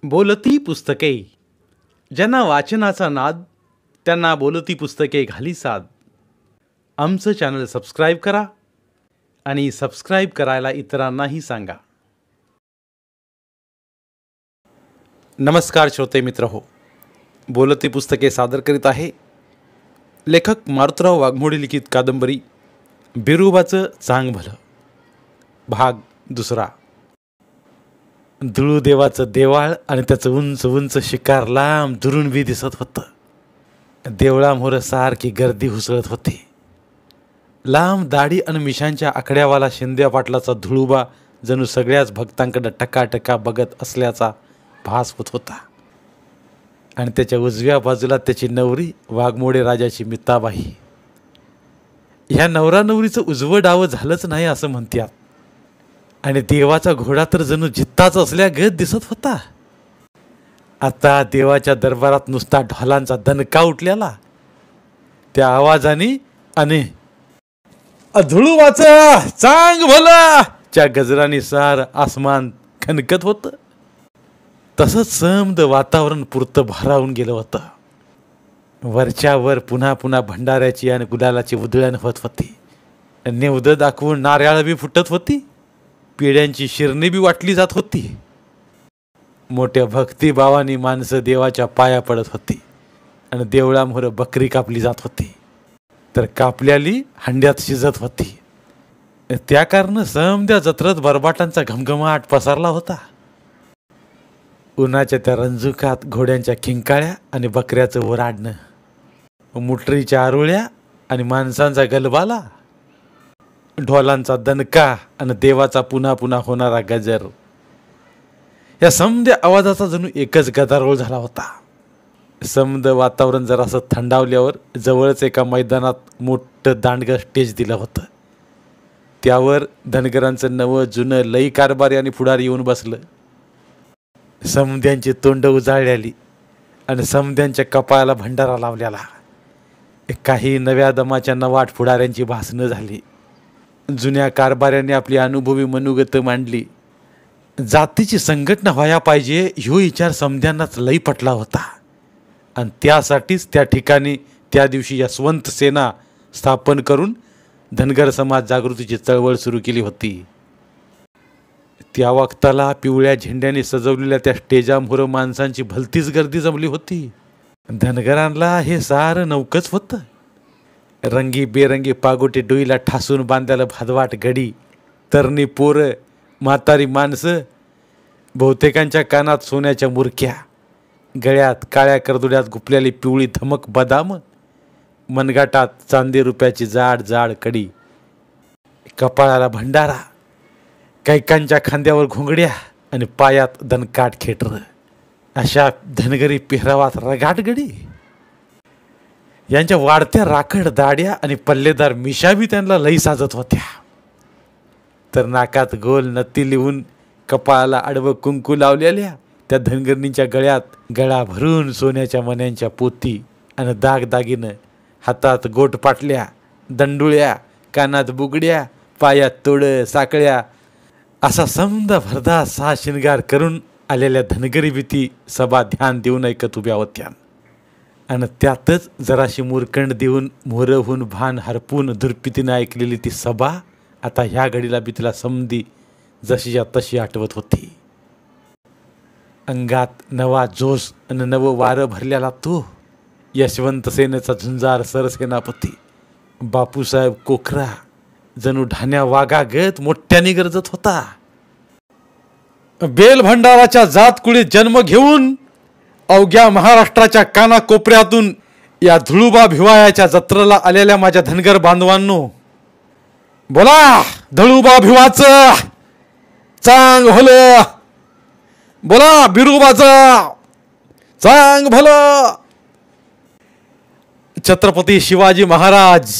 बोलती पुस्तके. ज्यांना वाचनाचा नाद त्यांना बोलती पुस्तके घाली साद. आमचं चॅनल सबस्क्राईब करा आणि सबस्क्राईब करायला इतरांनाही सांगा. नमस्कार श्रोते मित्र हो, बोलती पुस्तके सादर करीत आहे लेखक मारुतराव वाघमोडे लिखित कादंबरी बिरोबाचं चांग भलं, भाग दुसरा. धुळूदेवाचं देवाळ आणि त्याचं उंच उंच शिकार लांब दुरून बी दिसत होतं. देवळामोर सारखी गर्दी हुसळत होती. लांब दाढी आणि मिशांच्या आकड्यावाला शिंद्या पाटलाचा धुळुबा जणू सगळ्याच भक्तांकडे टकाटका बघत असल्याचा भास होत होता. आणि त्याच्या उजव्या बाजूला त्याची नवरी वाघमोडे राजाची मिताबाई. ह्या नवरा नवरीचं उजवं डावं झालंच नाही असं म्हणतात. आणि देवाचा घोडा तर जणू जित्ताच असल्यागत दिसत होता. आता देवाच्या दरबारात नुसता ढोलांचा दणका उठलेला. त्या आवाजाने आणि धुळुबाचा चांग भला च्या गजराने सार आसमान खनकत होतं. तसंच समद वातावरण पुरतं भारावून गेलं होतं. वरच्यावर पुन्हा पुन्हा भंडाऱ्याची आणि गुलालाची उधळण होत होती. निवद दाखवून नारळ बी फुटत होती. पिढ्यांची शिरणी बी वाटली जात होती. मोठ्या भक्तिभावानी माणसं देवाच्या पाया पडत होती. आणि देवळामोर बकरी कापली जात होती, तर कापल्याली हंड्यात शिजत होती. त्या कारण समद्या जत्रत बरबाटांचा घमघमाट पसरला होता. उन्हाच्या त्या रंजुकात घोड्यांच्या खिंकाळ्या आणि बकऱ्याचं ओराडणं, मुटरीच्या आरुळ्या आणि माणसांचा गलबाला, ढोलांचा दणका आणि देवाचा पुन्हा पुन्हा होणारा गजर, या समद्या आवाजाचा जणू एकच गदारोळ झाला होता. समद वातावरण जरासं थंडावल्यावर जवळच एका मैदानात मोठं दांडगं स्टेज दिलं होतं. त्यावर धनगरांचं नवं जुनं लई कारभारी आणि पुढारी येऊन बसलं. समद्यांची तोंड उजाळलेली आणि समद्यांच्या कपाळाला भंडारा लावलेला. काही नव्या दमाच्या नवाट पुढाऱ्यांची भाषणं झाली. जुन्या कारभाऱ्यांनी आपली अनुभवी मनोगत मांडली. जातीची संघटना व्हायला पाहिजे ह्यो विचार समद्यांनाच लई पटला होता. आणि त्यासाठीच त्या ठिकाणी त्या दिवशी यशवंत सेना स्थापन करून धनगर समाज जागृतीची चळवळ सुरू केली होती. त्या वक्ताला पिवळ्या झेंड्याने सजवलेल्या त्या स्टेजामोर माणसांची भलतीच गर्दी जमली होती. धनगरांना हे सारं नौकच होतं. रंगी बेरंगी पागोटे डोईला ठासून बांधायला भादवाट गडी, तरणी पोरं, म्हातारी माणसं, बहुतेकांच्या कानात सोन्याच्या मुरक्या, गळ्यात काळ्या करदुड्यात गुपलेली पिवळी धमक बदाम, मनगाटात चांदी रुपयाची जाड जाड कडी, कपाळाला भंडारा, कैकांच्या खांद्यावर घोंगड्या आणि पायात दणकाट खेटर, अशा धनगरी पेहरावात रगाट गडी. यांच्या वाढत्या राखड दाड्या आणि पल्लेदार मिशा बी त्यांना लई साजत होत्या. तर नाकात गोल नत्ती लिहून कपाळाला आडवं कुंकू लावलेल्या त्या धनगरणींच्या गळ्यात गळा भरून सोन्याच्या मण्यांच्या पोती आणि दागदागिनं, हातात गोट पाटल्या, दंडुळ्या, कानात बुगड्या, पायात तोडं साकळ्या, असा समदा भरदा सा शिंगार करून आलेल्या धनगरी भीती सभा ध्यान देऊन ऐकत उभ्या होत्या. आणि त्यातच जराशी मुरकंड देऊन मोहरहून भान हरपून धुरपितीनं ऐकलेली ती सभा आता ह्या घडीला बी तिला समधी जशीच्या तशी आठवत होती. अंगात नवा जोश आणि नवं वारं भरलेला तो यशवंत सेनेचा झुंजार सरसेनापती बापूसाहेब कोखरा जणू ढाण्या वाघागत मोठ्याने गरजत होता. बेल भंडाराच्या जातकुळीत जन्म घेऊन अवघ्या महाराष्ट्राच्या कानाकोपऱ्यातून या धुळुबा भिवायाच्या जत्रेला आलेल्या माझ्या धनगर बांधवांनो, बोला धुळुबा भिवाचं चांग भलं, बोला बिरोबाचं चांग भलं. छत्रपती शिवाजी महाराज,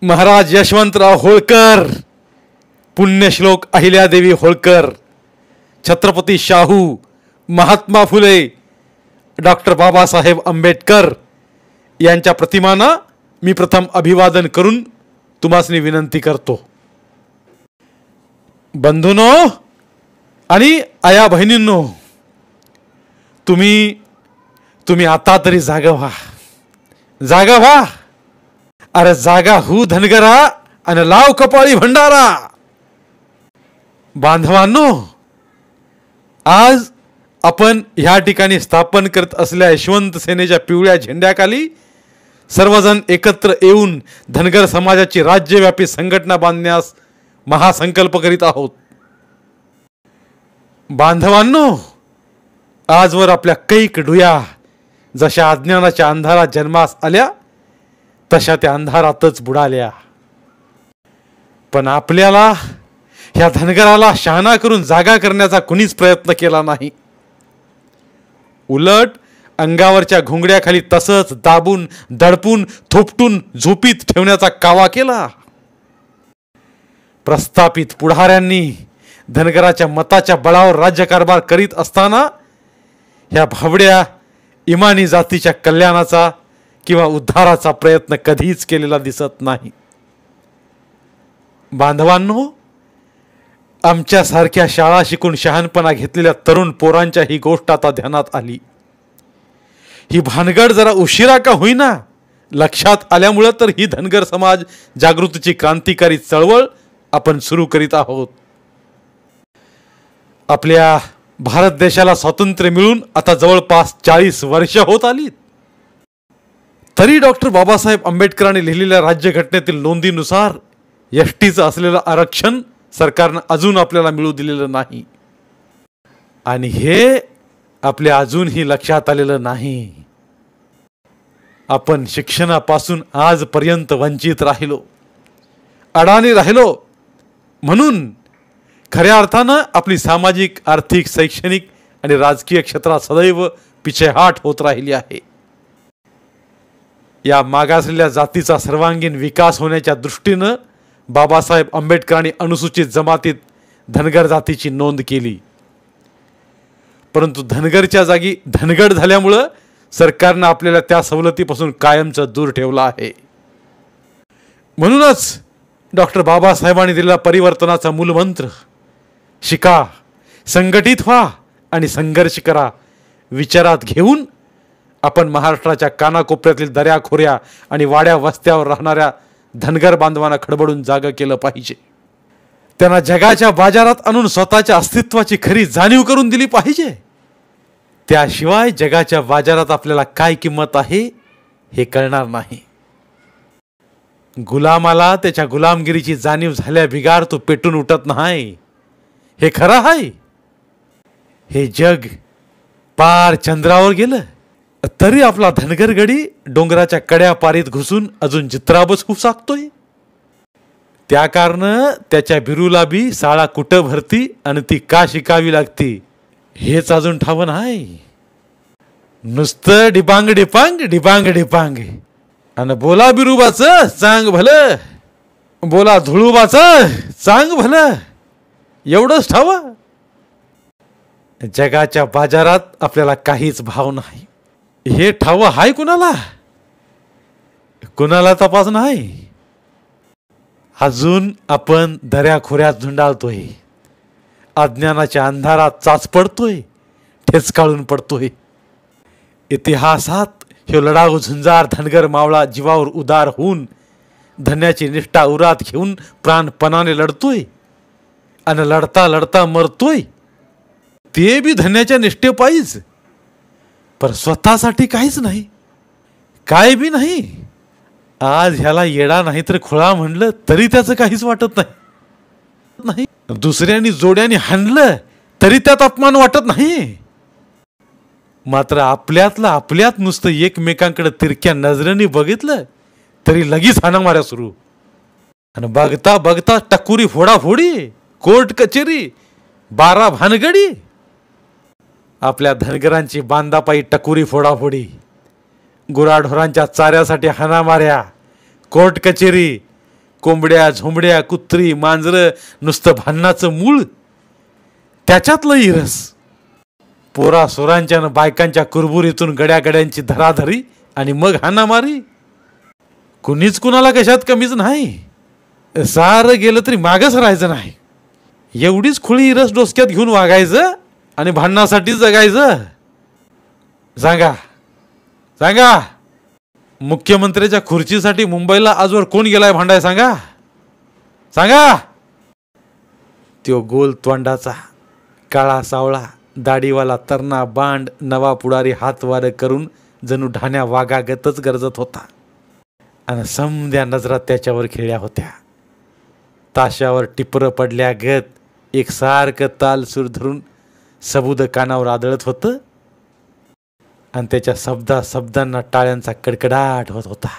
महाराज यशवंतराव होळकर, पुण्यश्लोक अहिल्यादेवी होळकर, छत्रपती शाहू, महात्मा फुले, डॉक्टर बाबासाहेब आंबेडकर यांच्या प्रतिमांना मी प्रथम अभिवादन करून तुम्हासनी विनंती करतो. बंधूंनो आणि आया बहिणींनो, तुम्ही आता तरी जागा व्हा, जागा व्हा. अरे जागा हू धनगरा आणि लाव कपाळी भंडारा. बांधवांनो, आज आपण ह्या ठिकाणी स्थापन करत असलेल्या यशवंत सेनेच्या पिवळ्या झेंड्याखाली सर्वजण एकत्र येऊन धनगर समाजाची राज्यव्यापी संघटना बांधण्यास महासंकल्प करीत आहोत. बांधवांनो, आजवर आपल्या कैक डुया जशा अज्ञानाच्या अंधारात जन्मास आल्या तशा त्या अंधारातच बुडाल्या. पण आपल्याला ह्या धनगराला शहाणा करून जागा करण्याचा कुणीच प्रयत्न केला नाही. उलट अंगावरच्या घोंगड्याखाली तसंच दाबून दडपून थोपटून झोपीत ठेवण्याचा कावा केला. प्रस्थापित पुढाऱ्यांनी धनगराच्या मताच्या बळावर राज्यकारभार करीत असताना ह्या भाबड्या इमानी जातीच्या कल्याणाचा किंवा उद्धाराचा प्रयत्न कधीच केलेला दिसत नाही. बांधवांनो, आमच्यासारख्या शाळा शिकून शहाणपणा घेतलेल्या तरुण पोरांच्या ही गोष्ट आता ध्यानात आली. ही भानगड जरा उशिरा का होईना लक्षात आल्यामुळं तर ही धनगर समाज जागृतीची क्रांतिकारी चळवळ आपण सुरू करीत आहोत. आपल्या भारत देशाला स्वातंत्र्य मिळून आता जवळपास 40 वर्ष होत आली, तरी डॉक्टर बाबासाहेब आंबेडकरांनी लिहिलेल्या राज्यघटनेतील नोंदीनुसार एसटीचं असलेलं आरक्षण सरकारनं अजून आपल्याला मिळू दिलेलं नाही. आणि हे आपल्या अजूनही लक्षात आलेलं नाही. आपण शिक्षणापासून आजपर्यंत वंचित राहिलो, अडाणी राहिलो. म्हणून खऱ्या अर्थानं आपली सामाजिक, आर्थिक, शैक्षणिक आणि राजकीय क्षेत्रात सदैव पिछेहाट होत राहिली आहे. या मागासलेल्या जातीचा सर्वांगीण विकास होण्याच्या दृष्टीनं बाबासाहेब आंबेडकरांनी अनुसूचित जमातीत धनगर जातीची नोंद केली. परंतु धनगरच्या जागी धनगड झाल्यामुळं सरकारनं आपल्याला त्या सवलतीपासून कायमचं दूर ठेवलं आहे. म्हणूनच डॉक्टर बाबासाहेबांनी दिलेला परिवर्तनाचा मूलमंत्र शिका, संघटित व्हा आणि संघर्ष करा विचारात घेऊन आपण महाराष्ट्राच्या कानाकोपऱ्यातील दऱ्याखोऱ्या आणि वाड्या वस्त्यावर राहणाऱ्या धनगर बांधवांना खडबडून जागा केलं पाहिजे. त्यांना जगाच्या बाजारात आणून स्वतःच्या अस्तित्वाची खरी जाणीव करून दिली पाहिजे. त्याशिवाय जगाच्या बाजारात आपल्याला काय किंमत आहे हे कळणार नाही. गुलामाला त्याच्या गुलामगिरीची जाणीव झाल्या बिगार तो पेटून उठत नाही, हे खरं आहे. हे जग पार चंद्रावर गेलं तरी आपला धनगर गडी डोंगराच्या कड्या पारीत घुसून अजून जित्राबच होऊ शकतोय. त्या कारण त्याच्या बिरूला बी साळा कुठं भरती आणि ती का शिकावी लागती हेच अजून ठाव नाही. नुसतं डिपांग डिपांग डिपांग डिपांग आणि बोला बिरुबाचं चांग भलं, बोला धुळुबाचं चांग भलं, एवढंच ठाव. जगाच्या बाजारात आपल्याला काहीच भाव नाही हे ठाव हाय कुणाला? कुणाला तपास नाही. अजून आपण दऱ्याखोऱ्यात झुंडाळतोय, अज्ञानाच्या अंधारात चाच पडतोय, ठेचकाळून पडतोय. इतिहासात हे लढाऊ झुंजार धनगर मावळा जीवावर उदार होऊन धन्याची निष्ठा उरात घेऊन प्राणपणाने लढतोय आणि लढता लढता मरतोय. ते बी धन्याच्या निष्ठेपायीच, पर स्वतःसाठी काहीच नाही, काय बी नाही. आज ह्याला येडा नाही तर खुळा म्हणलं तरी त्याचं काहीच वाटत नाही. दुसऱ्यांनी जोड्याने हाणलं तरी त्यात अपमान वाटत नाही. मात्र आपल्यातलं आपल्यात नुसतं एकमेकांकडे तिरक्या नजरेने बघितलं तरी लगेच हाणामाऱ्या सुरू. आणि बघता बघता टकुरी फोडाफोडी, कोर्ट कचेरी, 12 भानगडी. आपल्या धनगरांची बांधापायी टकुरी फोडाफोडी, गुराढोरांच्या चाऱ्यासाठी हाणामाऱ्या, कोर्ट कचेरी, कोंबड्या झोंबड्या कुत्री मांजरं नुसतं भांडणाचं मूळ. त्याच्यातलं इरस पोरा सोरांच्या न बायकांच्या कुरबुरीतून गड्यागड्यांची धराधरी आणि मग हाणामारी. कुणीच कुणाला कशात कमीच नाही. सारं गेलं तरी मागच राहायचं नाही. एवढीच खुळी इरस डोसक्यात घेऊन वागायचं आणि भांडणासाठी जगायचं. सांगा सांगा, मुख्यमंत्र्याच्या खुर्चीसाठी मुंबईला आजवर कोण गेलाय भांडाय? सांगा सांगा. त्यो गोल तोंडाचा काळा सावळा दाढीवाला तरणा बांड नवा पुढारी हातवार करून जणू ढाण्या वाघागतच गरजत होता आणि समद्या नजरा त्याच्यावर खेळल्या होत्या. ताशावर टिपर पडल्या गत एकसारखं ताल सूर धरून सबुद कानावर आदळत होतं आणि त्याच्या शब्दांना टाळ्यांचा कडकडाट होत होता.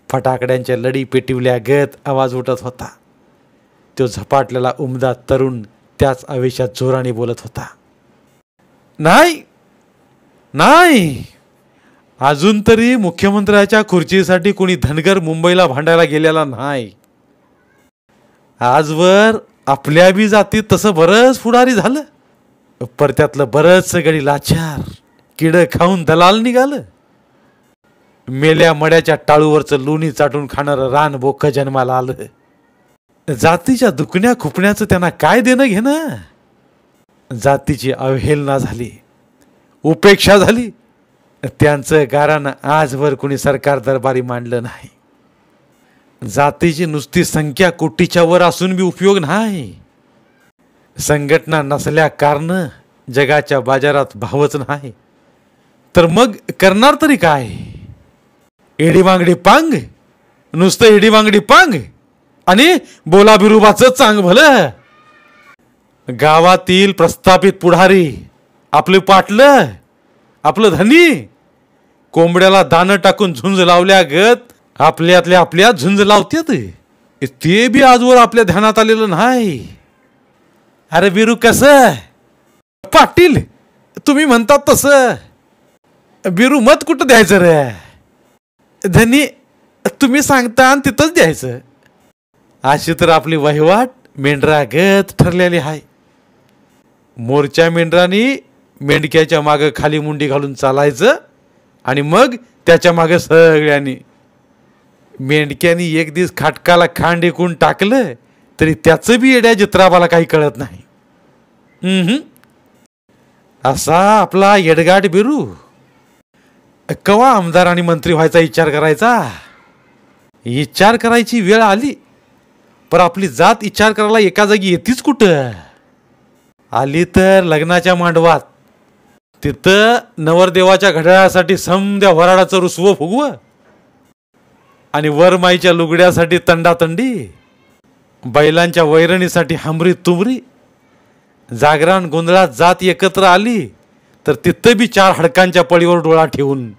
फटाकड्यांच्या लढी पेटिवल्या गत आवाज उठत होता. तो झपाटलेला उमदा तरुण त्याच आवेशात जोराने बोलत होता. नाही नाही, अजून तरी मुख्यमंत्र्याच्या खुर्चीसाठी कोणी धनगर मुंबईला भांडायला गेलेला नाही. आजवर आपल्या बी जातीत तसं बरंच पुढारी झालं, परत्यातलं बरंच गडी लाचार किड खाऊन दलाल निघालं. मेल्या मड्याच्या टाळूवरचं लोणी चाटून खाणारं रान बोक्क जन्माला आलं. जातीच्या दुखण्या खुपण्याचं त्यांना काय देणं घेणं? जातीची अवहेलना झाली, उपेक्षा झाली. त्यांचं गारानं आजवर कोणी सरकार दरबारी मांडलं नाही. जातीची नुसती संख्या कोटीच्या वर असून बी उपयोग नाही. संघटना नसल्या कारण जगाच्या बाजारात भावच नाही. तर मग करणार तरी काय? एडीवांगडी पांग, नुसतं एडीवांगडी पांग आणि बोला बिरुबाचं चांग भलं. गावातील प्रस्थापित पुढारी आपले पाटलं, आपलं धनी कोंबड्याला दाणं टाकून झुंज लावल्या गत आपल्यातल्या आपल्यात झुंज लावतात. ते बी आजवर आपल्या ध्यानात आलेलं नाही. अरे बिरू कसं? पाटील तुम्ही म्हणतात तसं. बिरू मत कुठं द्यायचं रे? धनी तुम्ही सांगता आणि तिथंच द्यायचं. अशी तर आपली वहिवाट मेंढरागत ठरलेली आहे. मोरच्या मेंढरांनी मेंढक्याच्या मागं खाली मुंडी घालून चालायचं आणि मग त्याच्या मागं सगळ्यांनी. मेंढक्यानी एक दिवस खाटकाला खांड एकून टाकलं तरी त्याचं बी येड्या जित्राबाला काही कळत नाही. असा आपला येडगाड बिरू कवा आमदार आणि मंत्री व्हायचा विचार करायचा? विचार करायची वेळ आली पर आपली जात विचार करायला एका जागी येतीच कुठं? आली तर लग्नाच्या मांडवात. तिथं नवरदेवाच्या घड्याळासाठी समद्या वराडाचं रुसवं फुगवं आणि वरमाईच्या लुगड्यासाठी तंडातंडी, बैलांच्या वैरणीसाठी हमरी तुमरी. जागरण गोंधळात जात एकत्र आली तर तिथं बी चार हडकांच्या पळीवर डोळा ठेवून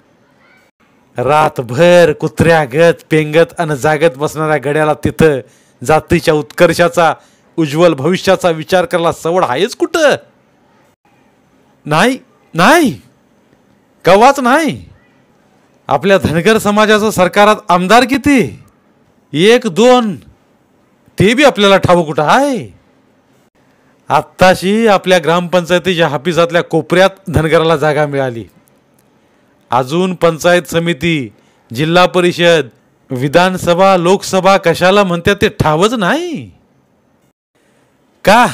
रातभर कुत्र्यागत पेंगत आणि जागत बसणाऱ्या गड्याला तिथं जातीच्या उत्कर्षाचा उज्ज्वल भविष्याचा विचार करायला सवड आहेच कुठं? नाही नाही, कवाच नाही. आपल्या धनगर समाजाचं सरकारात आमदार किती? एक दोन, ते बी आपल्याला ठाऊक कुठं आहे? आत्ताशी आपल्या ग्रामपंचायतीच्या हाफिसातल्या कोपऱ्यात धनगराला जागा मिळाली. अजून पंचायत समिती, जिल्हा परिषद, विधानसभा, लोकसभा कशाला म्हणतात ते ठावच नाही. का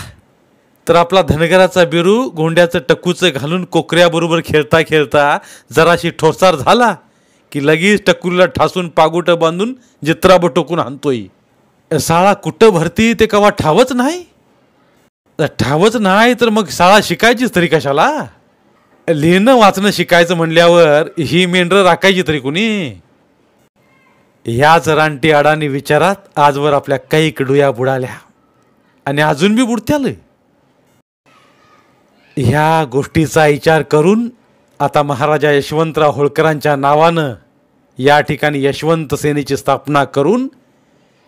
तर आपला धनगराचा बिरू गोंड्याचं टक्कूचं घालून कोकऱ्याबरोबर खेळता खेळता जराशी ठोसार झाला की लगेच टक्कूला ठासून पागुट बांधून जित्राब टोकून आणतोय. शाळा कुठं भरती ते कवा ठावच नाही. ठावच नाही तर मग शाळा शिकायचीच तरी कशाला? लिहिणं वाचणं शिकायचं म्हणल्यावर ही मेंढरं राखायची तरी कुणी? ह्याच रानटी अडाणी विचारात आजवर आपल्या काही कडुया बुडाल्या आणि अजून बी बुडत्याल. ह्या गोष्टीचा विचार करून आता महाराजा यशवंतराव होळकरांच्या नावानं या ठिकाणी यशवंत सेनेची स्थापना करून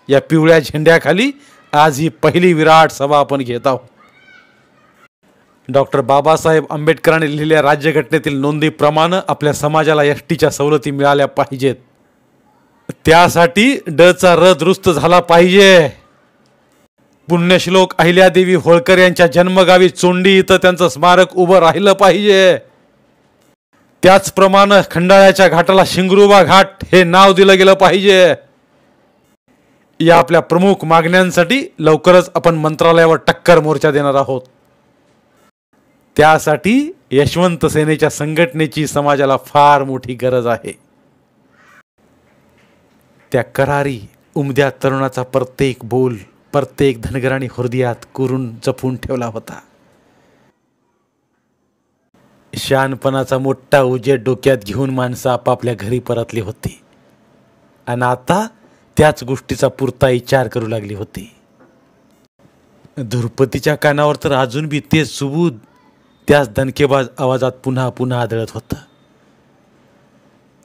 या पिवळ्या झेंड्याखाली आज ही पहिली विराट सभा आपण घेत आहोत. डॉक्टर बाबासाहेब आंबेडकरांनी लिहिलेल्या राज्यघटनेतील नोंदीप्रमाणे आपल्या समाजाला एसटीच्या सवलती मिळाल्या पाहिजेत. त्यासाठी डचा र दुरुस्त झाला पाहिजे. पुण्यश्लोक अहिल्यादेवी होळकर यांच्या जन्मगावी चोंडी इथं त्यांचं स्मारक उभं राहिलं पाहिजे. त्याचप्रमाणे खंडाळ्याच्या घाटाला शिंगरुबा घाट हे नाव दिलं गेलं पाहिजे. या आपल्या प्रमुख मागण्यांसाठी लवकरच आपण मंत्रालयावर टक्कर मोर्चा देणार आहोत. त्यासाठी यशवंत सेनेच्या संघटनेची समाजाला फार मोठी गरज आहे. त्या करारी उमद्या तरुणाचा प्रत्येक बोल प्रत्येक धनगराने हृदयात कोरून जपून ठेवला होता. शहाणपणाचा मोठा उजेड डोक्यात घेऊन माणसं आपापल्या घरी परतली होती आणि आता त्याच गोष्टीचा पुरता विचार करू लागली होती. धुरपतीच्या कानावर तर अजून बी तेच सुबूद त्याच दणकेबाज आवाजात पुन्हा पुन्हा आदळत होतं.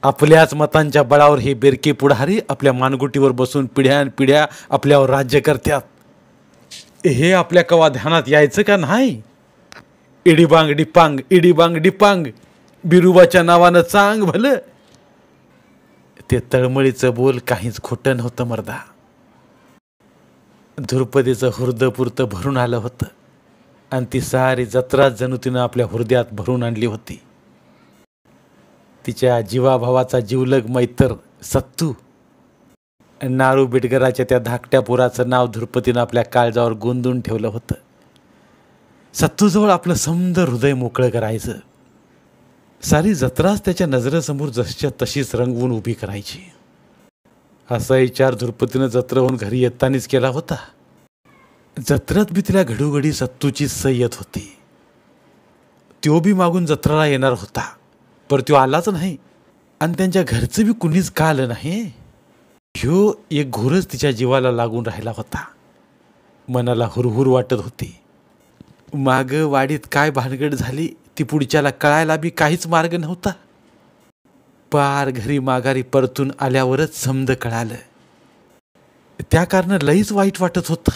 आपल्याच मतांच्या बळावर हे बेरके पुढारी आपल्या मानगुटीवर बसून पिढ्यानपिढ्या आपल्यावर राज्य करतात. हे आपल्या कवा ध्यानात यायचं का नाही? इडीबांग डिपांग इडीबांग डिपांग बिरुबाच्या नावानं चांग भलं. ते तळमळीचं बोल काहीच खोटं नव्हतं मर्दा. धुरपतीचं हृदय पुरतं भरून आलं होतं आणि ती सारी जत्राच जणू तिनं आपल्या हृदयात भरून आणली होती. तिच्या जीवाभावाचा जीवलग मैत्र सत्तू, नारू बिटगराच्या त्या धाकट्या पोराचं नाव धुरपतीनं आपल्या काळजावर गोंदून ठेवलं होतं. सत्तूजवळ आपलं समद हृदय मोकळं करायचं. सारी जत्राच त्याच्या नजरेसमोर जशीच्या तशीच रंगवून उभी करायची. असा विचार धुरपतीनं जत्रेहून घरी येतानीच केला होता. जत्रेत बी तिला घडोघडी सत्तूची सय येत होती. त्यो बी मागून जत्राला येणार होता, पर त्यो आलाच नाही आणि त्यांच्या घरचं बी कुणीच का आलं नाही. ह्यो एक घोरच तिच्या जीवाला लागून राहिला होता. मनाला हुरहुर वाटत होती. माग वाडीत काय भानगड झाली ती पुढच्याला कळायला बी काहीच मार्ग नव्हता. पार घरी माघारी परतून आल्यावरच समद कळालं. त्या कारण लईच वाईट वाटत होतं.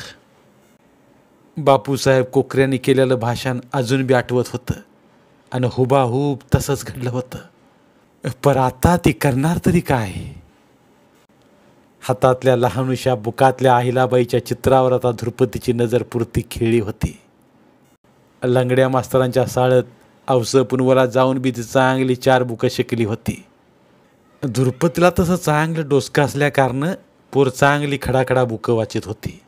बापूसाहेब कोकऱ्यांनी केलेलं भाषण अजून बी आठवत होतं आणि हुबाहूब तसंच घडलं होतं. पर आता ती करणार तरी काय? हातातल्या लहानुशा बुकातल्या अहिलाबाईच्या चित्रावर आता धुरपतीची नजर पुरती खेळली होती. लंगड्या मास्तरांच्या शाळेत अवसपुनवला जाऊन बी ती चांगली 4 बुकं शिकली होती. धुरपतीला तसं चांगलं डोसकं असल्या कारण पोर चांगली खडाखडा बुकं वाचित होती.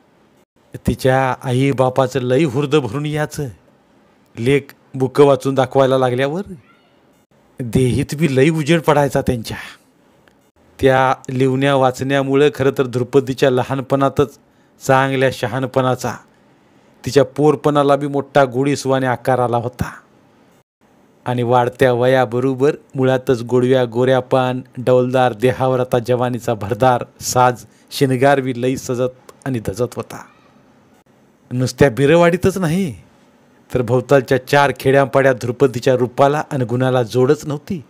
तिच्या आई बापाचं लई हुर्द भरून याचं. लेख बुकं वाचून दाखवायला लागल्यावर देहीत बी लई उजेड पडायचा त्यांच्या. त्या लिवण्या वाचण्यामुळं खरं तर धुरपतीच्या लहानपणातच चांगल्या शहाणपणाचा तिच्या पोरपणाला बी मोठा गोडीसवाने आकार आला होता. आणि वाढत्या वयाबरोबर मुळातच गोडव्या गोऱ्यापान डौलदार देहावर आता जवानीचा भरदार साज शिनगार बी लई सजत आणि धजत होता. नुसत्या बिरवाडीतच नाही तर भोवतालच्या 4 खेड्यापाड्यात धुरपतीच्या रूपाला आणि गुणाला जोडच नव्हती.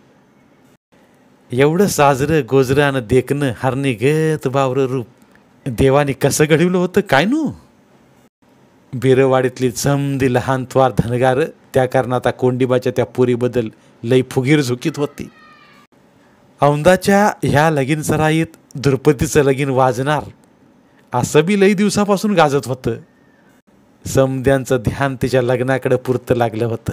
एवढं साजरं गोजरं आणि देखणं हरणी गत बावरं रूप देवाने कसं घडवलं होतं काय नू. बिरवाडीतली समधी लहान थवार धनगार त्या कारणात कोंडीबाच्या त्या पोरीबद्दल लई फुगीर झुकीत होती. औंदाच्या ह्या लगीन सराईत धुरपतीचं लगीन वाजणार असं बी लई दिवसापासून गाजत होतं. समद्यांचं ध्यान तिच्या लग्नाकडे पुरतं लागलं होतं.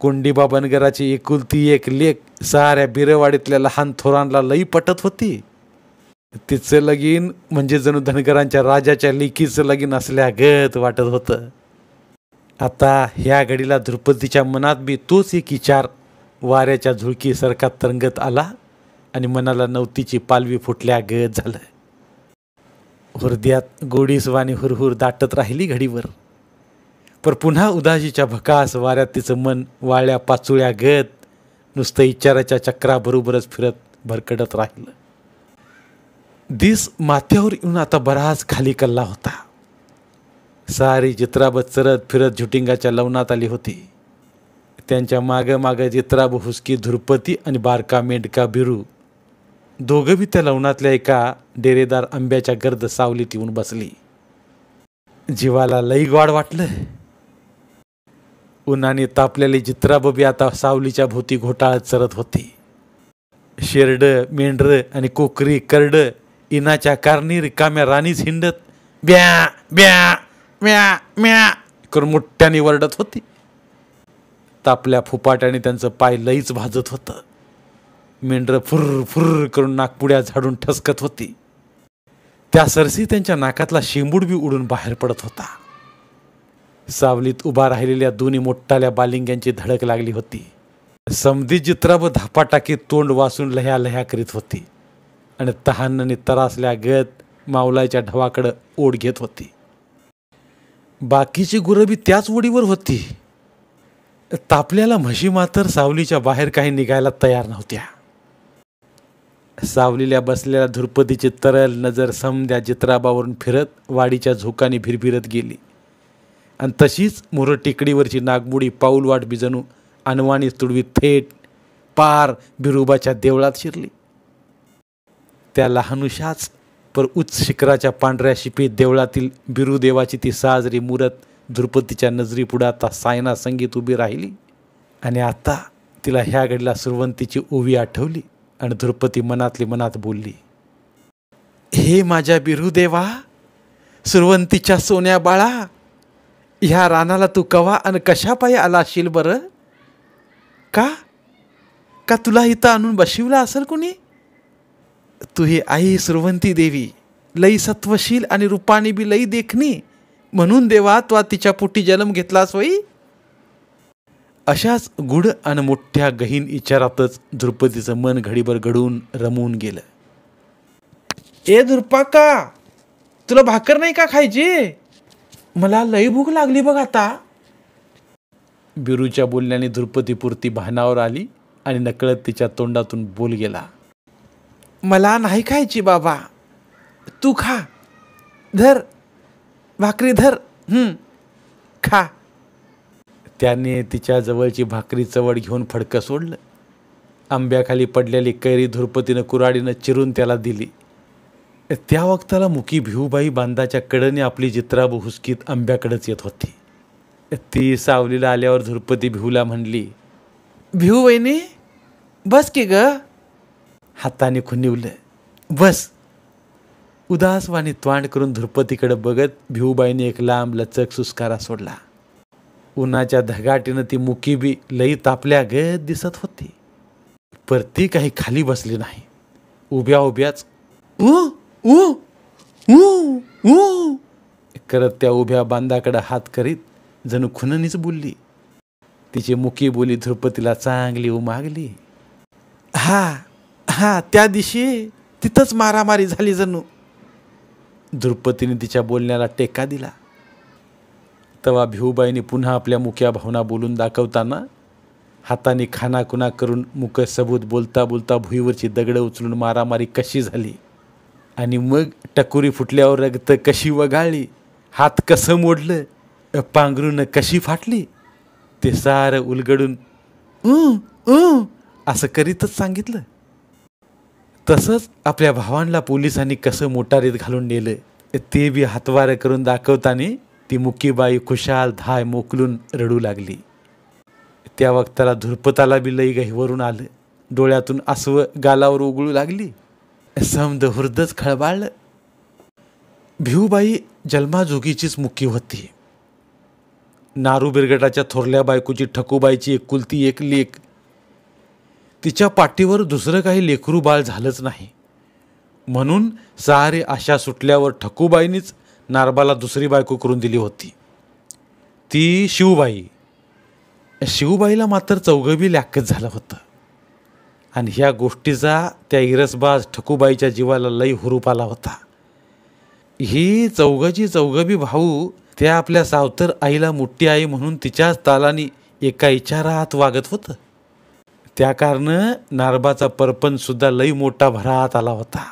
कोंडीबा बनगराची एकुलती एक लेक साऱ्या बिरवाडीतल्या लहान थोरांना लई पटत होती. तिचं लगीन म्हणजे जणू धनगरांच्या राजाच्या लेकीचं लगीन असल्यागत वाटत होतं. आता ह्या घडीला धुरपतीच्या मनात बी तोच एक विचार वाऱ्याच्या झुळकीसारखा तरंगत आला आणि मनाला नवतीची पालवी फुटल्यागत झालं. हृदयात गोडीसवानी हुरहुर दाटत राहिली घडीवर, पर पुन्हा उदासीच्या भकास वाऱ्यात तिचं मन वाळ्या पाचोळ्या गत नुसतं विचाराच्या चक्राबरोबरच फिरत भरकडत राहिलं. दिस माथ्यावर येऊन आता बराच खाली कल्ला होता. सारी जित्राब चरत फिरत झुटिंगाच्या लवणात आली होती. त्यांच्या मागं मागं जित्राब हुसकी धुरपती आणि बारका मेंढका बिरू दोघं बी त्या लवणातल्या एका डेरेदार आंब्याच्या गर्द सावलीत येऊन बसली. जीवाला लई गोड वाटलं. उन्हाने तापलेली जित्राब बी आता सावलीच्या भोवती घोटाळत चरत होती. शेरड मेंढर आणि कोकरी करड इनाच्या कारणी रिकाम्या राणीच हिंडत ब्या ब्या म्या म्या करून मोठ्याने वरडत होती. तापल्या फुपाट्याने त्यांचं पाय लईच भाजत होतं. मेंढर फुर्र फुर्र करून नाकपुड्या झाडून ठसकत होती. त्या सरसी त्यांच्या नाकातला शेंबूड बी उडून बाहेर पडत होता. सावलीत उभा राहिलेल्या दोन्ही मोठाल्या बालिंग्यांची धडक लागली होती. समधी जित्राब धापा टाकीत तोंड वासून लह्या लह्या करीत होती आणि तहानने तरासल्या गत मावलाच्या ढवाकडं ओढ घेत होती. बाकीची गुरं बी त्याच ओढीवर होती. तापल्याला म्हशी मात्र सावलीच्या बाहेर काही निघायला तयार नव्हत्या. सावलीला बसलेल्या धुरपतीची तरल नजर समद्या जित्राबावरून फिरत वाडीच्या झोकाने भिरभिरत गेली आणि तशीच मोर टेकडीवरची नागमोडी पाऊलवाट बिजणू अनवाणी तुडवीत थेट पार बिरोबाच्या देवळात शिरली. त्या लहानुशाच पर उच्च शिखराच्या पांढऱ्या शिपीत देवळातील बिरुदेवाची ती साजरी मूरत धुरपतीच्या नजरीपुढे आता सायना संगीत उभी राहिली. आणि आता तिला ह्या घडीला सुरवंतीची ओवी आठवली आणि धुरपती मनातली मनात बोलली, हे माझ्या बिरुदेवा, सुरवंतीच्या सोन्या बाळा, ह्या रानाला तू कवा आणि कशा पायी आला असशील बरं? का तुला इथं आणून बशिवला असेल कोणी? तू ही आई सुरवंती देवी लई सत्वशील आणि रूपाने बी लई देखणी, म्हणून देवा तू तिच्या पोटी जन्म घेतलास वई. अशाच गुढ आणि मोठ्या गहीन विचारातच धुरपतीचं मन घडीभर घडून रमून गेलं. ए धुरपाका, तुला भाकर नाही का खायची? मला लई भूक लागली बघ आता. बिरूच्या बोलण्याने धुरपतीपुरती भानावर आली आणि नकळत तिच्या तोंडातून बोल गेला, मला नाही खायची बाबा, तू खा, धर भाकरी धर, खा. त्याने तिच्या जवळची भाकरी चवड घेऊन फडकं सोडलं. आंब्याखाली पडलेली कैरी धुरपतीनं कुऱ्हाडीनं चिरून त्याला दिली. त्या वक्ताला मुकी भिऊबाई बांधाच्या कडेने आपली जित्राब हुसकीत आंब्याकडेच येत होती. ती सावलीला आल्यावर धुरपती भिऊला म्हणली, भिऊ वहिनी बस की ग. हाताने खुनिवलं, बस. उदासवाणी त्वांड करून धुरपतीकडे बघत भिऊबाईने एक लांब लचक सुस्कारा सोडला. उन्हाच्या धगाटीनं ती मुकी बी लई तापल्या गत दिसत होती. पर ती काही खाली बसली नाही. उभ्या उभ्याच करत त्या उभ्या बांधाकडे हात करीत जणू खुननीच बोलली. तिची मुकी बोली धुरपतीला चांगली उमागली. हा त्या दिवशी तिथंच मारामारी झाली जणू. धुरपतीने तिच्या बोलण्याला टेका दिला. तेव्हा भिऊबाईने पुन्हा आपल्या मुक्या भावना बोलून दाखवताना हाताने खानाखुना करून मुक सबूत बोलता बोलता भुईवरची दगडं उचलून मारामारी कशी झाली आणि मग टकुरी फुटल्यावर रगत कशी वगाळली, हात कसं मोडलं, पांघरून कशी फाटली, ते सारं उलगडून असं करीतच सांगितलं. तसंच आपल्या भावांना पोलिसांनी कसं मोटारीत घालून नेलं ते बी हातवारं करून दाखवताना ती मुकीबाई खुशाल धाय मोकलून रडू लागली. त्या वक्ताला धुरपताला बी लई गहीवरून आलं. डोळ्यातून आसवं गालावर उगळू लागली. समद हुर्दच खळबाळलं. भिऊबाई जन्माजोगीचीच मुकी होती. नारू बिरगटाच्या थोरल्या बायकोची ठकूबाईची एकुलती एक लेक. तिच्या पाठीवर दुसरं काही लेकरू बाळ झालंच नाही. म्हणून सारे आशा सुटल्यावर ठकूबाईनीच नारबाला दुसरी बायको करून दिली होती, ती शिवबाई. शिवबाईला मात्र चौघबी लॅक्कच झालं होतं आणि ह्या गोष्टीचा त्या इरसबाज ठकूबाईच्या जीवाला लई हुरूप आला होता. ही चौघबी भाऊ त्या आपल्या सावतर आईला मोठी आई म्हणून तिच्याच तालानी एका इचारात वागत होतं. त्या कारणानं नारबाचा परपंच सुद्धा लई मोठा भरात आला होता.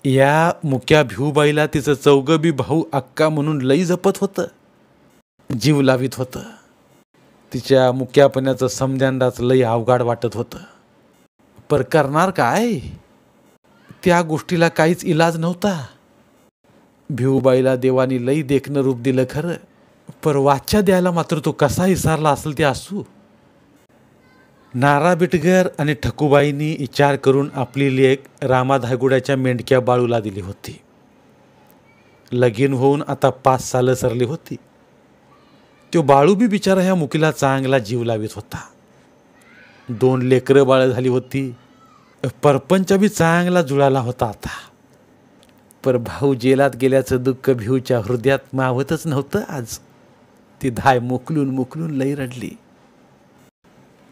या मुक्या भिऊबाईला तिचं चौघबी भाऊ अक्का म्हणून लई जपत होतं, जीव लावित होतं. तिच्या मुक्यापणाचं समद्यांदाच लई अवघड वाटत होतं. पर करणार काय, त्या गोष्टीला काहीच इलाज नव्हता. भिऊबाईला देवानी लई देखणं रूप दिलं खरं, पर वाच्या द्यायला मात्र तो कसा विसरला असेल ते असू. नारा बिटगर आणि ठकूबाईंनी विचार करून आपली लेक रामा धायगुड्याच्या मेंढक्या बाळूला दिली होती. लगीन होऊन आता 5 सालं सरली होती. तो बाळू बी बिचारा ह्या मुकीला चांगला जीव लावित होता. 2 लेकरं बाळ झाली होती. परपंच बी चांगला जुळाला होता आता. पर भाऊ जेलात गेल्याचं दुःख भिऊच्या हृदयात मावतच नव्हतं आज. ती धाय मुकलून मुकलून लई रडली.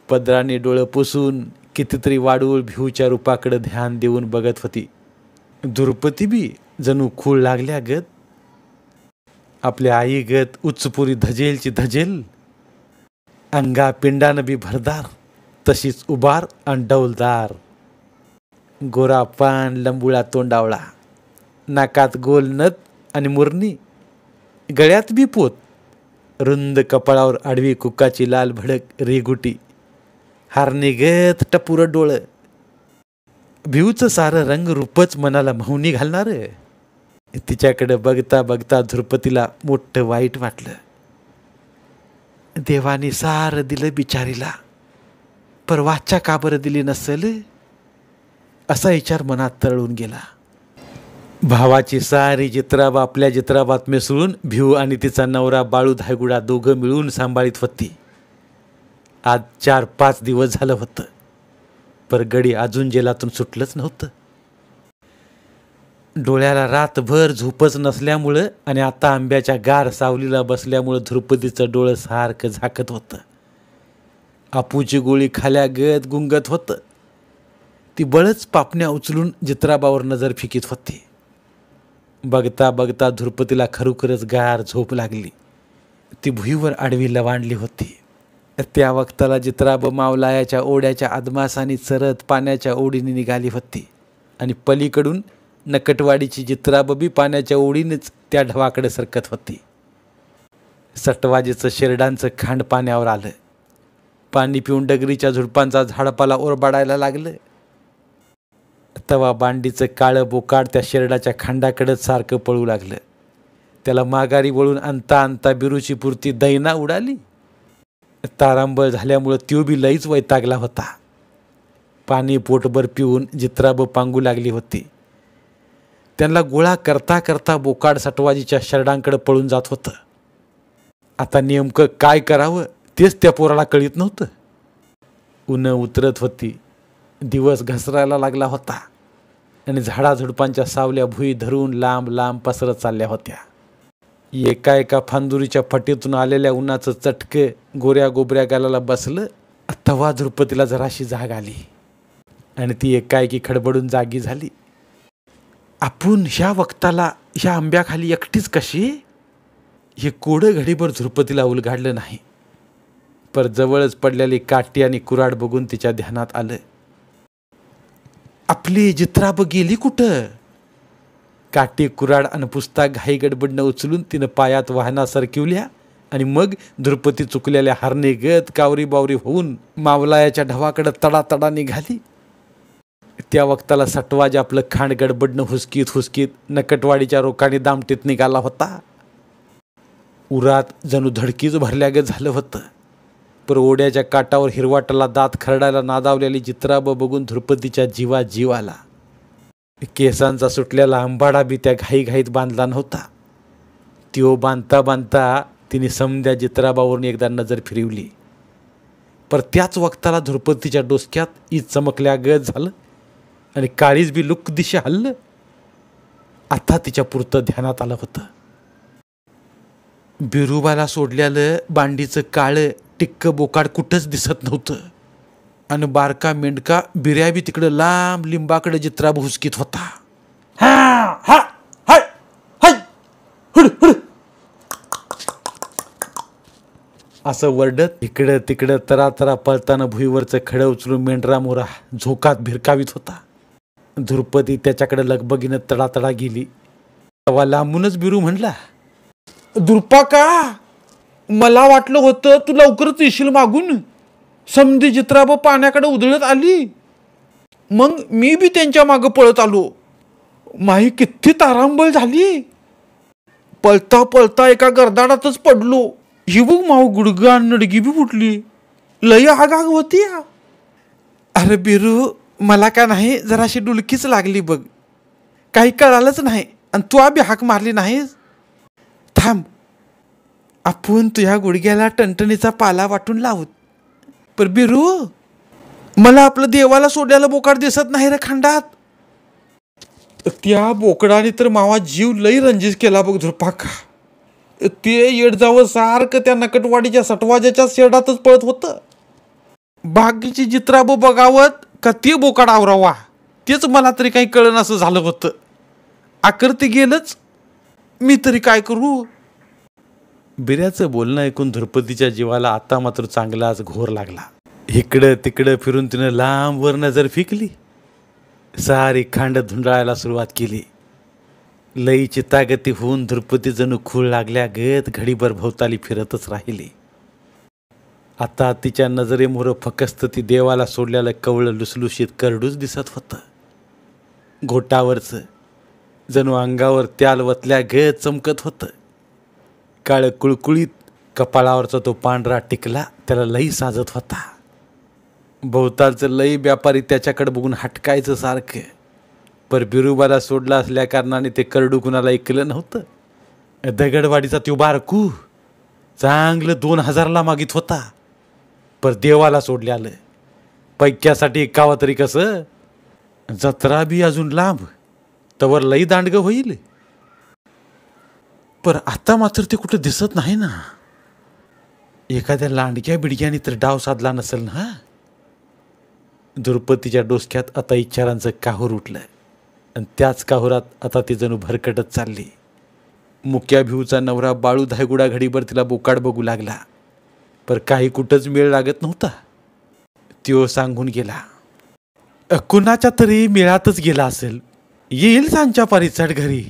पदराने डोळं पुसून कितीतरी वाडूळ भिवच्या रूपाकडे ध्यान देऊन बघत होती. द्रुपदी बी जणू खूळ लागल्या गत, आपल्या आई गत उच्चपुरी धजेलची धजेल, अंगा पिंडानं बी भरदार, तशीच उभार आणि डौलदार. गोरा पान, लंबुळा तोंडावळा, नाकात गोल नथ आणि मुरणी, गळ्यात बी पोत, रुंद कपाळावर आडवी कुकाची लाल भडक रेगुटी, हारनिगत टपुर डोळं, भिवचं सारं रंग रूपच मनाला मौनी घालणार. तिच्याकडे बघता बघता द्रुपदीला मोठं वाईट वाटलं. देवाने सारं दिलं बिचारीला, पर वाचा का बरं दिली नसेल, असा विचार मनात तळून गेला. भावाची सारी जित्राब आपल्या जित्राबात मिसळून भिऊ आणि तिचा नवरा बाळू धायगुडा दोघं मिळून सांभाळीत होती. आज 4-5 दिवस झालं होतं, पर गडी अजून जेलातून सुटलंच नव्हतं. डोळ्याला रातभर झोपच नसल्यामुळं आणि आता आंब्याच्या गार सावलीला बसल्यामुळं द्रुपदीचं डोळं सारखं झाकत होतं. आपूची गोळी खाल्यागत गुंगत होतं. ती बळच पापण्या उचलून जित्राबावर नजर फिकीत होती. बघता बघता द्रुपदीला खरोखरच गार झोप लागली. ती भुईवर आडवी लवांडली होती. त्या वक्ताला जित्राब मावलायाच्या ओढ्याच्या आदमासानी चरत पाण्याच्या ओढीने निघाली होती आणि पलीकडून नकटवाडीची जित्राब बी पाण्याच्या ओढीनेच त्या ढवाकडे सरकत होती. सटवाजीचं शेरडांचं खांड पाण्यावर आलं. पाणी पिऊन डगरीच्या झुडपांचा झाडपाला ओरबाडायला लागलं. तवा बांडीचं काळं बोकाड त्या शेरडाच्या खांडाकडेच सारखं पळू लागलं. त्याला माघारी वळून आणता आणता बिरूची पुरती दैना उडाली. तारांबळ झाल्यामुळं त्यो बी लईच वैतागला होता. पाणी पोटभर पिऊन जित्राब पांगू लागली होती. त्यांना गोळा करता करता बोकाड सटवाजीच्या शेरडांकडे पळून जात होतं. आता नेमकं काय करावं तेच त्या पोराला कळीत नव्हतं. उन्हं उतरत होती. दिवस घसरायला लागला होता आणि झाडाझुडपांच्या सावल्या भुई धरून लांब लांब पसरत चालल्या होत्या. एका एका फांदुरीच्या फटीतून आलेल्या उन्हाचं चटकं गोऱ्या गोबऱ्या गालाला बसलं. तवा द्रुपदीला जराशी जाग आली आणि ती एकाएकी खडबडून जागी झाली. आपण ह्या वक्ताला ह्या आंब्याखाली एकटीच कशी? हे कोडं घडीभर द्रुपदीला उलगाडलं नाही. पर जवळच पडलेली काठी आणि कुऱ्हाड बघून तिच्या ध्यानात आलं. आपली जित्राब गेली कुठं? काठी कुऱ्हाड आणि पुस्तक घाई गडबडनं उचलून तिनं पायात वाहना सरकिवल्या आणि मग द्रुपदी चुकलेल्या हरणेगत कावरी बावरी होऊन मावलायाच्या ढवाकडे तडातडा निघाली. त्या वक्ताला सटवाज आपलं खांड गडबडनं हुसकीत हुसकीत नकटवाडीच्या रोखाने दामटीत निघाला होता. उरात जणू धडकीच भरल्यागत झालं होतं. पर ओढ्याच्या काठावर हिरवाटाला दात खरडायला नादावलेली जित्राब बघून द्रुपदीच्या जीवा जीव आला. केसांचा सुटलेला आंबाडा बी त्या घाईघाईत बांधला नव्हता. त्यो बांधता बांधता तिने समद्या जित्राबावरून एकदा नजर फिरवली. पर त्याच वक्ताला द्रुपदीच्या डोसक्यात ईद चमकल्यागत झालं आणि काळीज बी लुक दिशा हल्लं. आता तिच्या पुरतं ध्यानात आलं होतं. बिरुबाला सोडल्यालं बांडीचं काळं टिक्क बोकाड कुठंच दिसत नव्हतं आणि बारका मेंढका बिर्या बी तिकडं लांब लिंबाकडे जित्राब हुसकीत होता. हा हा हाय हाय हुड हुड असं वरडत इकडं तिकडं तरातरा पळताना भुईवरचं खडं उचलून मेंढरा मोरा झोकात भिरकावीत होता. द्रुपदी त्याच्याकडे लगबगीनं तडातडा गेली. तेव्हा लांबूनच बिरू म्हणला, द्रुपा का? मला वाटलं होतं तू लवकरच येशील मागून. समधी जित्राब पाण्याकडे उधळत आली, मग मी बी त्यांच्या मागं पळत आलो. माही किती तारांबळ झाली. पळता पळता एका गर्दाडातच पडलो. ही बघ माऊ गुडगा नडगी बी फुटली. लय आग आग होती. अरे बिरू, मला का नाही जराशी डुलकीच लागली बघ. काही कळालंच नाही आणि तू बी हाक मारली नाहीस. थांब, आपण तुझ्या गुडघ्याला टणटणीचा पाला वाटून लावत. पर बिरू, मला आपलं देवाला सोडल्याला बोकाड दिसत नाही रे खांडात. त्या बोकडाने तर मावा जीव लई रंजित केला बघ द्रुपाका. ते येडजावं सारखं त्या नकटवाडीच्या सटवाजाच्या शेडातच पळत होतं. बाकीची चित्राबो बघावत का ते बोकाड आवरावा तेच मला तरी काही कळण असं झालं होतं. आकर ते गेलंच, मी तरी काय करू. बिऱ्याचं बोलणं ऐकून धुरपतीच्या जीवाला आता मात्र चांगलाच घोर लागला. इकडं तिकडं फिरून तिनं लांबवर नजर फिकली. सारी खांड धुंडाळायला सुरुवात केली. लई चितागती होऊन धुरपती जणू खूळ लागल्या गत घडीभर भोवताली फिरतच राहिली. आता तिच्या नजरेमोर फकस्त ती देवाला सोडल्याला कवळं लुसलुशीत करडूच दिसत होतं. घोटावरचं जणू अंगावर त्याल वतल्या गत चमकत होतं. काळं कुळकुळीत कपाळावरचा तो पांढरा टिकला त्याला लई साजत होता. भोवतालचं लई व्यापारी त्याच्याकडे बघून हटकायचं सारखं. पर बिरुबाला सोडला असल्या कारणाने ते करडू कुणाला ऐकलं नव्हतं. दगडवाडीचा त्यो बारकू चांगलं 2000ला मागित होता. पर देवाला सोडल्यालं पैक्यासाठी एकावा तरी कसं. जत्रा बी अजून लांब, तवर लई दांडगं होईल. पर आता मात्र ते कुठं दिसत नाही ना. एखाद्या लांडक्या बिडक्याने तर डाव साधला नसेल ना. धुरपतीच्या डोसक्यात आता इच्छारांचं काहूर उठलं आणि त्याच काहुरात आता ती जणू भरकटत चालली. मुक्या भिऊचा नवरा बाळू धायगुडा घडीभर तिला बोकाड बघू लागला. पर काही कुठंच मेळ लागत नव्हता. त्यो सांगून गेला. कुणाच्या तरी मेळातच गेला असेल, येईल सांच्या पारीचाट घरी.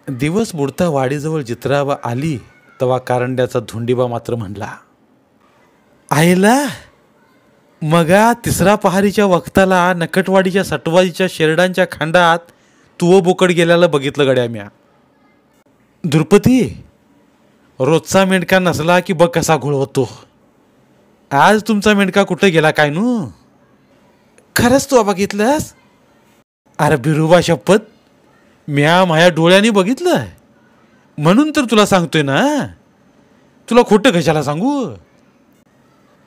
दिवस बुडता वाडीजवळ जित्राबा आली तेव्हा कारंड्याचा धोंडीबा मात्र म्हणला, आयला मगा तिसरा पहारीच्या वक्ताला नकटवाडीच्या सटवाजीच्या शेरडांच्या खांडात तुवं बोकड गेल्याला बघितलं गड्या म्या. धुरपती रोजचा मेंढका नसला की बघ कसा घोळ होतो. आज तुमचा मेंढका कुठं गेला काय नू. खरंच तू बघितलंस. अरे बिरुबा शपथ, म्या माझ्या डोळ्याने बघितलं म्हणून तर तुला सांगतोय ना. तुला खोटं कशाला सांगू.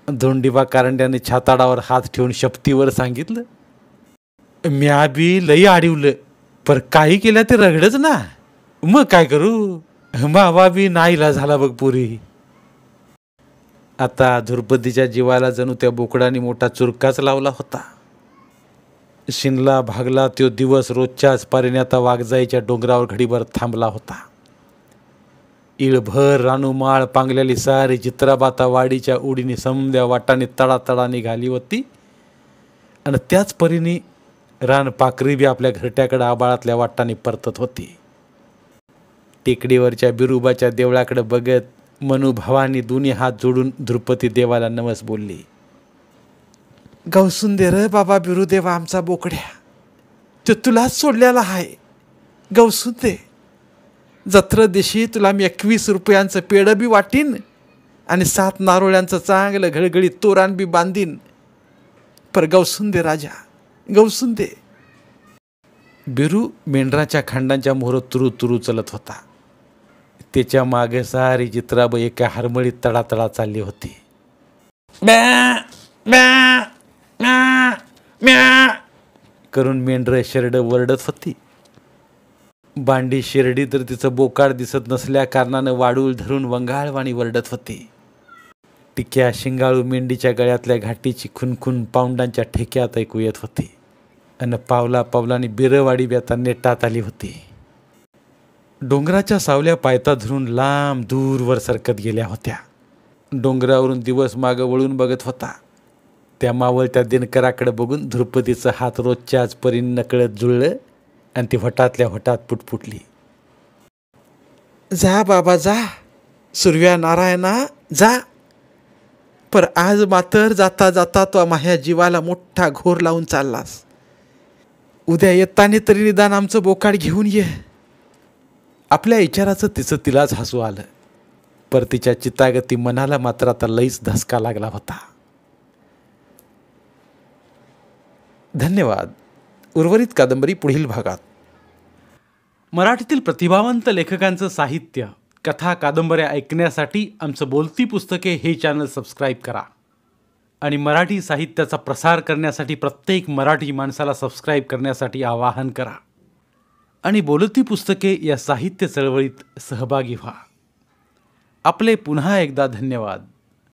धोंडीबा कारंड्याने छाताडावर हात ठेवून शपथीवर सांगितलं. म्या बी लई आडिवलं, पर काही केल्या ते रगडच ना. मग काय करू. मावा बी नाईला झाला बघ पुरी. आता धुरपतीच्या जीवाला जणू त्या बोकडाने मोठा चुरकाच लावला होता. शिनला भागला तो दिवस रोजच्याच पारीने आता वाघजाईच्या डोंगरावर घडीभर थांबला होता. इळभर रानूमाळ पांगलेली सारी चित्राबाता वाडीच्या उडीने समद्या वाटाने तडातडा निघाली होती. आणि त्याच परीने रान पाकरी बी आपल्या घरट्याकडे आबाळातल्या वाटाने परतत होती. टेकडीवरच्या बिरुबाच्या देवळाकडे बघत मनुभावानी दोन्ही हात जोडून धुरपती देवाला नमस बोलली. गौसून दे रे बाबा बिरुदेवा आमचा बोकड्या, तो तुलाच सोडलेला आहे. गौसून दे. जत्रा दिवशी तुला मी 21 रुपयांचं पेढं बी वाटीन आणि 7 नारोळ्यांचं चांगलं घळघळीत तोरण बी बांधीन. पर गौसून दे राजा, गौसून दे. बिरू मेंढराच्या खांडांच्या मोहर तुरू तुरू चलत होता. त्याच्या मागे सारी चित्राब एका हरमळीत तडातडा चालली होती. म्या म्या म्या म्या करून मेंढर शेरड वरडत होती. बांडी शेरडी तर तिचं बोकाड दिसत नसल्या कारणानं वाडूळ धरून वंगाळवाणी वरडत होती. टिक्या शिंगाळू मेंढीच्या गळ्यातल्या घाटीची खुनखुन पाऊंडांच्या ठेक्यात ऐकू येत होती. आणि पावला पावलांनी बिरवाडी बेता नेटात आली होती. डोंगराच्या सावल्या पायता धरून लांब दूरवर सरकत गेल्या होत्या. डोंगरावरून दिवस मागं वळून बघत होता. त्या मावळत्या दिनकराकडे बघून धुरपतीचं हात रोजच्याच परीने नकळत जुळलं आणि ती होटातल्या होटात पुटपुटली. जा बाबा जा, सूर्या नारायणा जा. पर आज मात्र जाता जाता तो माझ्या जीवाला मोठा घोर लावून चाललास. उद्या येताने तरी निदान आमचं बोकाड घेऊन ये. आपल्या विचाराचं तिचं तिलाच हसू आलं. पर तिच्या चितागती मनाला मात्र आता लईच धसका लागला होता. धन्यवाद. उर्वरित कादंबरी पुढील भागात. मराठीतील प्रतिभावंत लेखकांचं साहित्य, कथा, कादंबऱ्या ऐकण्यासाठी आमचं बोलती पुस्तके हे चॅनल सबस्क्राईब करा. आणि मराठी साहित्याचा प्रसार करण्यासाठी प्रत्येक मराठी माणसाला सबस्क्राईब करण्यासाठी आवाहन करा. आणि बोलती पुस्तके या साहित्य चळवळीत सहभागी व्हा. आपले पुन्हा एकदा धन्यवाद.